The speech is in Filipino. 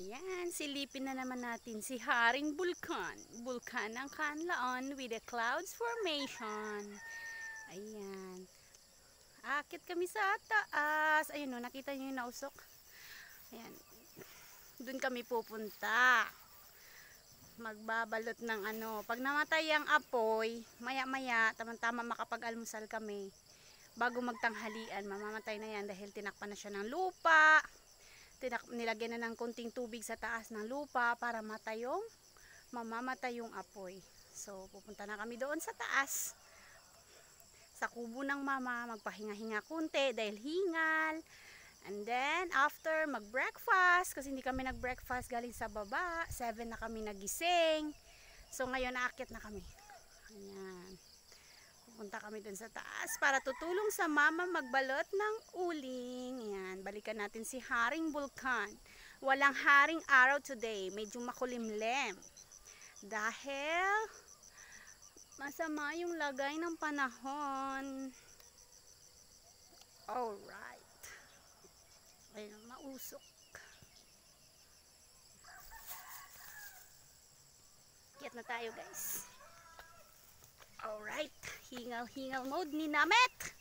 Ayan, silipin na naman natin si Haring Bulkan. Bulkan ng Kanlaon with a clouds formation. Ayan. Akit kami sa taas. Ayun o, nakita nyo yung nausok? Ayan. Doon kami pupunta. Magbabalot ng ano. Pag namatay ang apoy, maya-maya, tamang-tama makapag-almusal kami. Bago magtanghalian, mamamatay na yan dahil tinakpan na siya ng lupa. Nilagyan na ng konting tubig sa taas ng lupa para mamamatay yung apoy. So pupunta na kami doon sa taas sa kubo ng mama, magpahinga-hinga kunti dahil hingal, and then after mag breakfast, kasi hindi kami nag breakfast galing sa baba, 7 na kami nagising. So ngayon naakyat na kami. Ayan, pupunta kami dun sa taas para tutulong sa mama magbalot ng uling. Ayan, balikan natin si Haring Bulkan. Walang haring araw today, medyo makulimlim dahil masama yung lagay ng panahon. Alright, ayun, mausok. Akyat na tayo guys. Alright, hingal-hingal mode ni Namet.